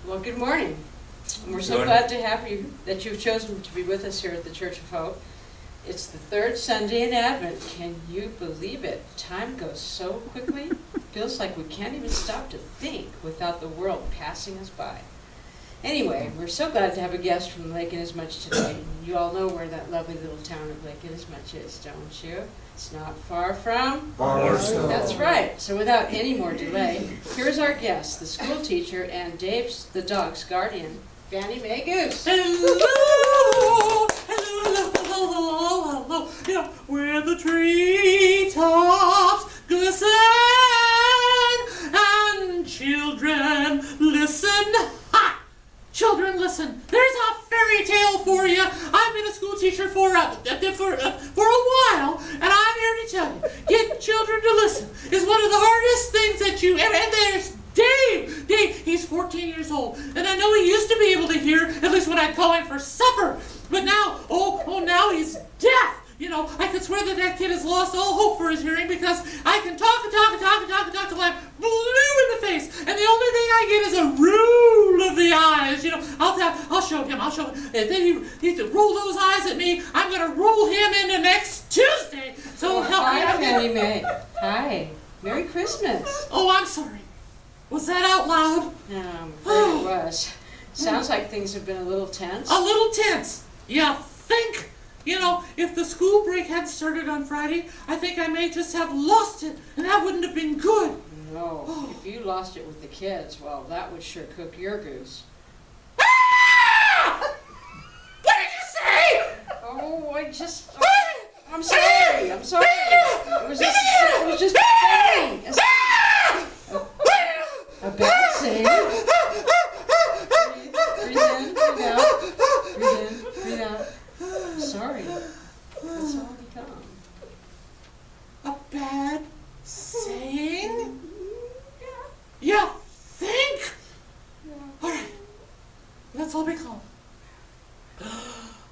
Well, good morning. And we're so glad to have you, that you've chosen to be with us here at the Church of Hope. It's the third Sunday in Advent. Can you believe it? Time goes so quickly. Feels like we can't even stop to think without the world passing us by. Anyway, we're so glad to have a guest from Lake Inasmuch today. You all know where that lovely little town of Lake Inasmuch is, don't you? It's not far from Barstow. That's right. So without any more delay, here's our guest, the school teacher and Dave's, the dog's guardian, Fannie Mae Goose. Hello, hello, hello, hello, yeah, where the treetops glisten and children listen. Ha! Children, listen. There's a fairy tale for you. I've been a school teacher for a while, and I'm here to tell you, getting children to listen is one of the hardest things that you ever. And there's Dave. Dave, he's 14 years old, and I know he used to be able to hear, at least when I'd call him for supper. But now, now he's deaf. You know, I could swear that kid has lost all hope for his hearing because I can talk till I'm blue in the face, and the only thing I get is a roll of the eyes. You know, I'll show him. And then he to roll those eyes at me. I'm gonna roll him into next Tuesday. So help me. Hi, Fannie Mae. Hi. Merry Christmas. Oh, I'm sorry. Was that out loud? I'm afraid it was. Sounds like things have been a little tense. A little tense. Yeah, think. You know, if the school break had started on Friday, I think I may just have lost it, and that wouldn't have been good. No, if you lost it with the kids, well, that would sure cook your goose. Ah! What did you say? Oh, I'm sorry. It was just a thing. A bad thing. Breathe in, breathe out. Breathe in, breathe out. Sorry. That's all become. A bad saying? Yeah, think? All right, let's all be calm.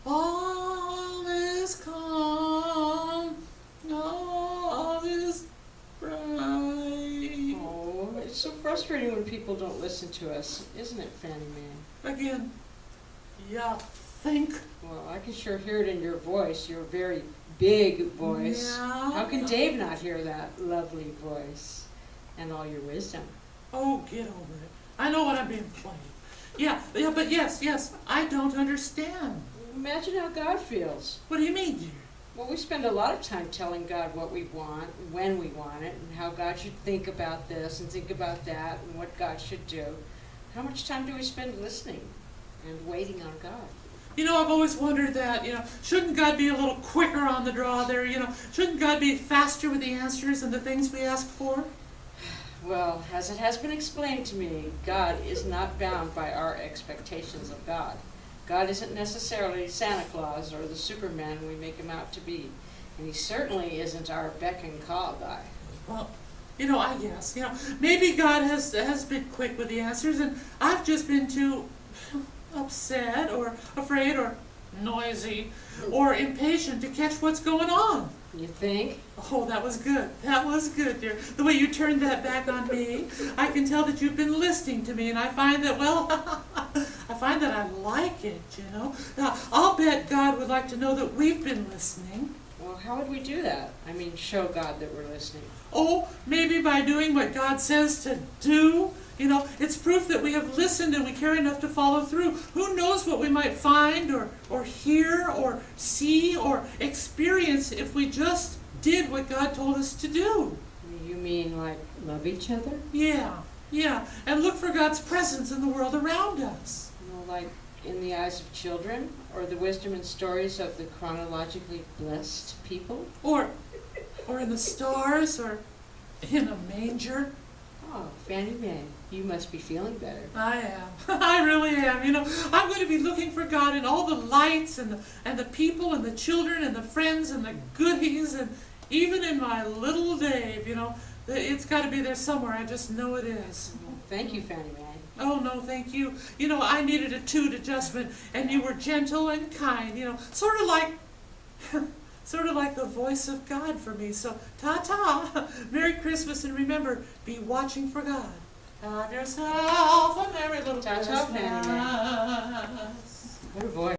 All is calm, all is bright. Oh, it's so frustrating when people don't listen to us, isn't it, Fannie Mae? Again, yeah, think? Well, I can sure hear it in your voice, your very big voice. Yeah. How can Dave not hear that lovely voice and all your wisdom? Oh, get over it. I know what I'm being played. Yeah, but yes, I don't understand. Imagine how God feels. What do you mean, dear? Well, we spend a lot of time telling God what we want, when we want it, and how God should think about this and think about that, and what God should do. How much time do we spend listening and waiting on God? You know, I've always wondered that, shouldn't God be a little quicker on the draw there, Shouldn't God be faster with the answers and the things we ask for? Well, as it has been explained to me, God is not bound by our expectations of God. God isn't necessarily Santa Claus or the Superman we make him out to be. And he certainly isn't our beck and call guy. Well, I guess, maybe God has been quick with the answers, and I've just been too upset or afraid or noisy or impatient to catch what's going on. You think? Oh, that was good. That was good, dear. The way you turned that back on me, I can tell that you've been listening to me, and I find that, I like it, Now, I'll bet God would like to know that we've been listening. Well, how would we do that? I mean, show God that we're listening. Oh, maybe by doing what God says to do. It's proof that we have listened and we care enough to follow through. Who knows what we might find or hear or see or experience if we just did what God told us to do. You mean like love each other? Yeah, and look for God's presence in the world around us. Like in the eyes of children, or the wisdom and stories of the chronologically blessed people? Or in the stars, or in a manger. Oh, Fannie Mae, you must be feeling better. I am. I really am. I'm going to be looking for God in all the lights and the people and the children and the friends and the goodies, and even in my little Dave, it's got to be there somewhere. I just know it is. Thank you, Fannie Mae. Oh, no, thank you. I needed a toot adjustment, and you were gentle and kind, sort of like the voice of God for me. So, ta-ta, Merry Christmas, and remember, be watching for God. Have yourself a merry little Ta-ta, Fannie Mae. Christmas. What a voice.